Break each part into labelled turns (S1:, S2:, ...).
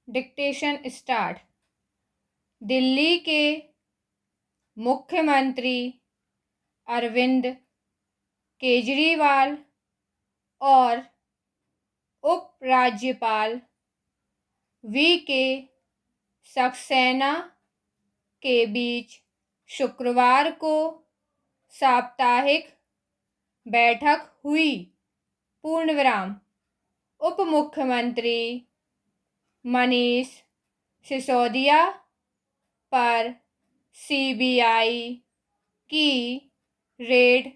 S1: Dictation start. Delhi के मुख्यमंत्री अरविंद केजरीवाल और उपराज्यपाल वी के सक्सेना के बीच शुक्रवार को साप्ताहिक बैठक हुई। पूर्णविराम। उप मुख्यमंत्री मनीष सिसोदिया पर सीबीआई की रेड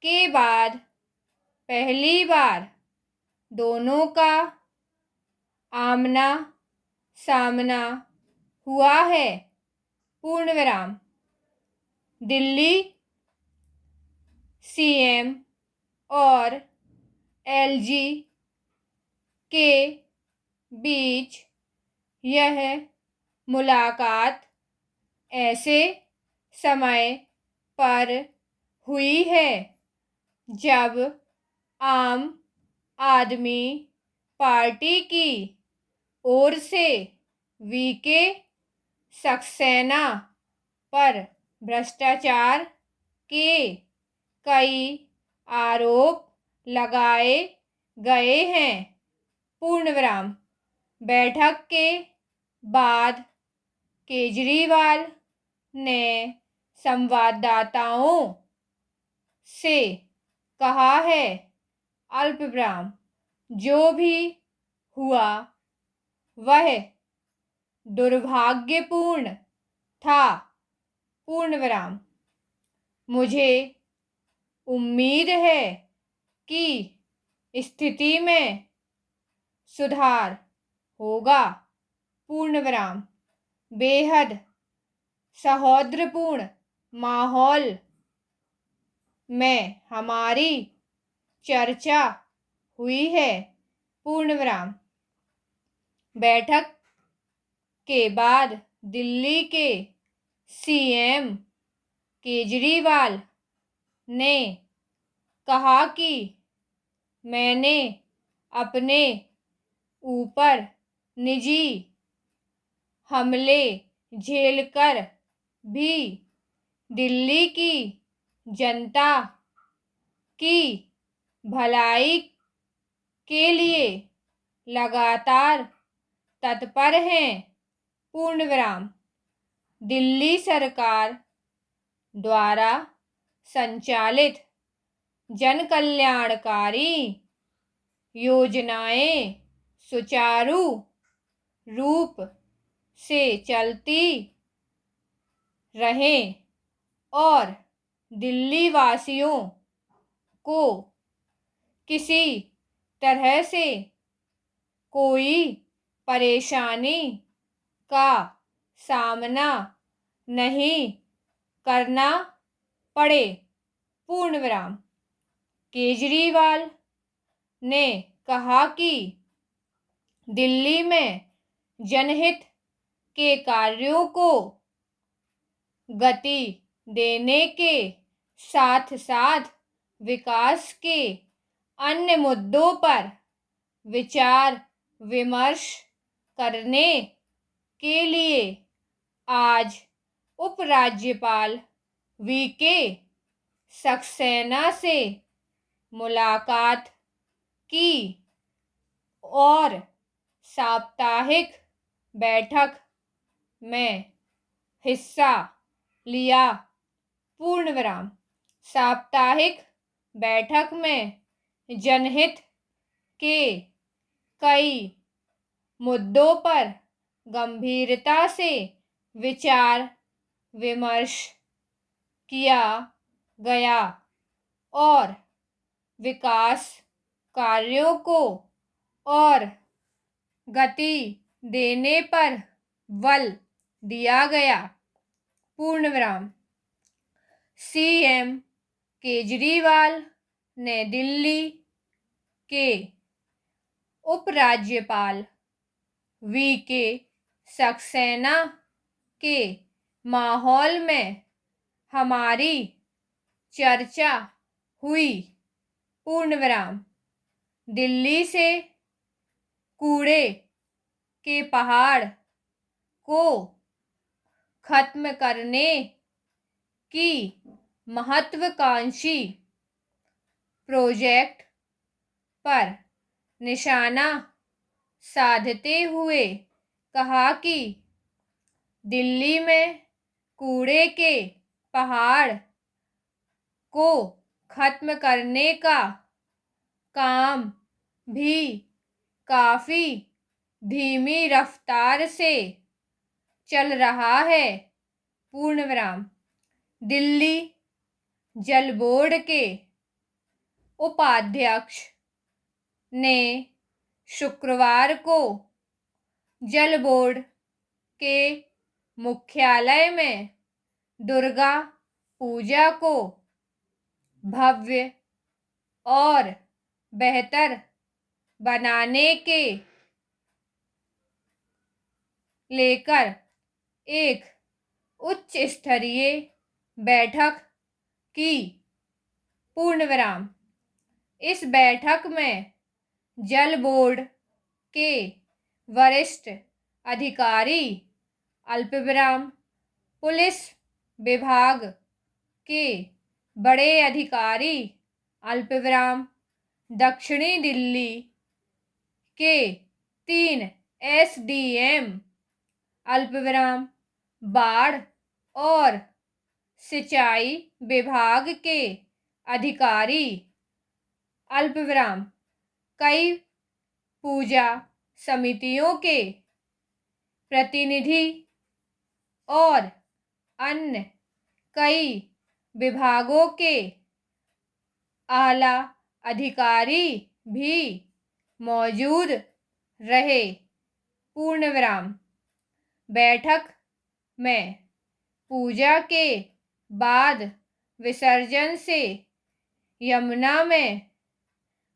S1: के बाद पहली बार दोनों का आमना सामना हुआ है। पूर्णविराम। दिल्ली सीएम और एलजी के बीच यह मुलाकात ऐसे समय पर हुई है जब आम आदमी पार्टी की ओर से वीके सक्सेना पर भ्रष्टाचार के कई आरोप लगाए गए हैं। पूर्णविराम। बैठक के बाद केजरीवाल ने संवाददाताओं से कहा है, अल्पविराम, जो भी हुआ वह दुर्भाग्यपूर्ण था। पूर्णविराम। मुझे उम्मीद है कि स्थिति में सुधार होगा। पूर्णविराम। बेहद सौहार्दपूर्ण माहौल में हमारी चर्चा हुई है। पूर्णविराम। बैठक के बाद दिल्ली के सीएम केजरीवाल ने कहा कि मैंने अपने ऊपर निजी हमले झेलकर भी दिल्ली की जनता की भलाई के लिए लगातार तत्पर हैं। पूर्णविराम। दिल्ली सरकार द्वारा संचालित जनकल्याणकारी योजनाएं सुचारू रूप से चलती रहें और दिल्ली वासियों को किसी तरह से कोई परेशानी का सामना नहीं करना पड़े। पूर्णविराम। केजरीवाल ने कहा कि दिल्ली में जनहित के कार्यों को गति देने के साथ साथ विकास के अन्य मुद्दों पर विचार विमर्श करने के लिए आज उपराज्यपाल वीके सक्सेना से मुलाकात की और साप्ताहिक बैठक में हिस्सा लिया। पूर्णविराम। साप्ताहिक बैठक में जनहित के कई मुद्दों पर गंभीरता से विचार विमर्श किया गया और विकास कार्यों को और गति देने पर बल दिया गया। पूर्णविराम। सीएम केजरीवाल ने दिल्ली के उपराज्यपाल वीके सक्सेना के माहौल में हमारी चर्चा हुई। पूर्णविराम। दिल्ली से कूड़े के पहाड़ को खत्म करने की महत्वाकांक्षी प्रोजेक्ट पर निशाना साधते हुए कहा कि दिल्ली में कूड़े के पहाड़ को खत्म करने का काम भी काफी धीमी रफ्तार से चल रहा है। पूर्णविराम। दिल्ली जल बोर्ड के उपाध्यक्ष ने शुक्रवार को जल बोर्ड के मुख्यालय में दुर्गा पूजा को भव्य और बेहतर बनाने के लेकर एक उच्च स्तरीय बैठक की। पूर्णविराम। इस बैठक में जल बोर्ड के वरिष्ठ अधिकारी, अल्पविराम पुलिस विभाग के बड़े अधिकारी, अल्पविराम दक्षिणी दिल्ली के 3 एसडीएम, अल्पविराम बाढ़ और सिंचाई विभाग के अधिकारी, अल्पविराम कई पूजा समितियों के प्रतिनिधि और अन्य कई विभागों के आला अधिकारी भी मौजूद रहे। पूर्णविराम। बैठक में पूजा के बाद विसर्जन से यमुना में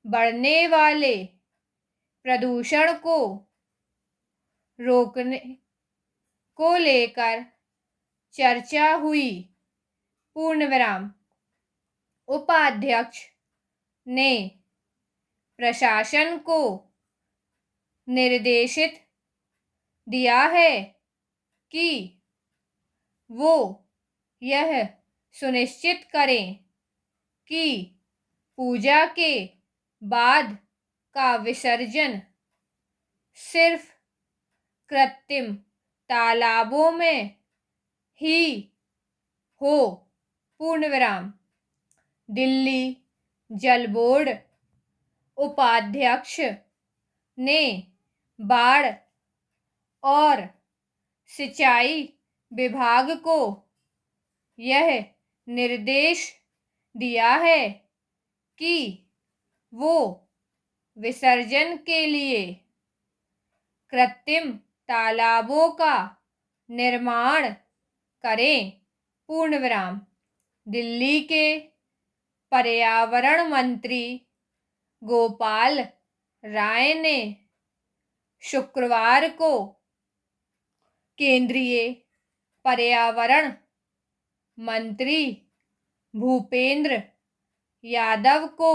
S1: बढ़ने वाले प्रदूषण को रोकने को लेकर चर्चा हुई। पूर्णविराम। उपाध्यक्ष ने प्रशासन को निर्देशित दिया है कि वो यह सुनिश्चित करें कि पूजा के बाद का विसर्जन सिर्फ कृत्रिम तालाबों में ही हो। पूर्णविराम। दिल्ली जल बोर्ड उपाध्यक्ष ने बाढ़ और सिंचाई विभाग को यह निर्देश दिया है कि वो विसर्जन के लिए कृत्रिम तालाबों का निर्माण करें। पूर्णविराम। दिल्ली के पर्यावरण मंत्री गोपाल राय ने शुक्रवार को केंद्रीय पर्यावरण मंत्री भूपेंद्र यादव को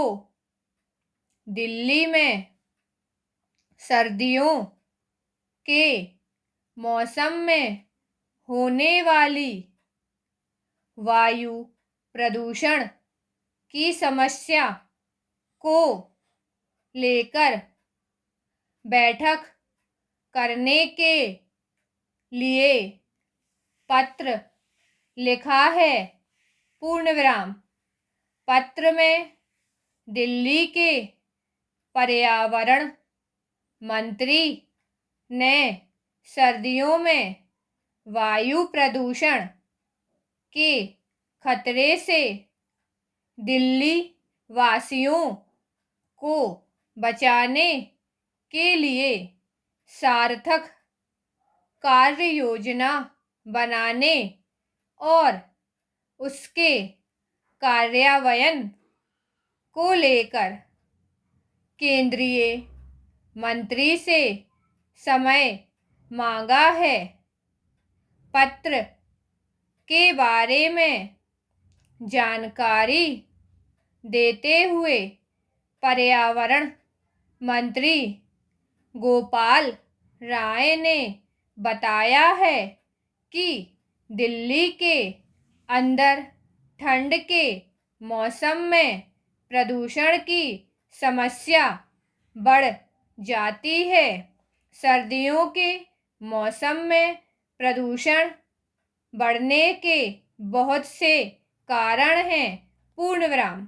S1: दिल्ली में सर्दियों के मौसम में होने वाली वायु प्रदूषण की समस्या को लेकर बैठक करने के लिए पत्र लिखा है। पूर्णविराम। पत्र में दिल्ली के पर्यावरण मंत्री ने सर्दियों में वायु प्रदूषण के खतरे से दिल्ली वासियों को बचाने के लिए सार्थक कार्य योजना बनाने और उसके कार्यान्वयन को लेकर केंद्रीय मंत्री से समय मांगा है। पत्र के बारे में जानकारी देते हुए पर्यावरण मंत्री गोपाल राय ने बताया है कि दिल्ली के अंदर ठंड के मौसम में प्रदूषण की समस्या बढ़ जाती है। सर्दियों के मौसम में प्रदूषण बढ़ने के बहुत से कारण हैं। पूर्ण विराम।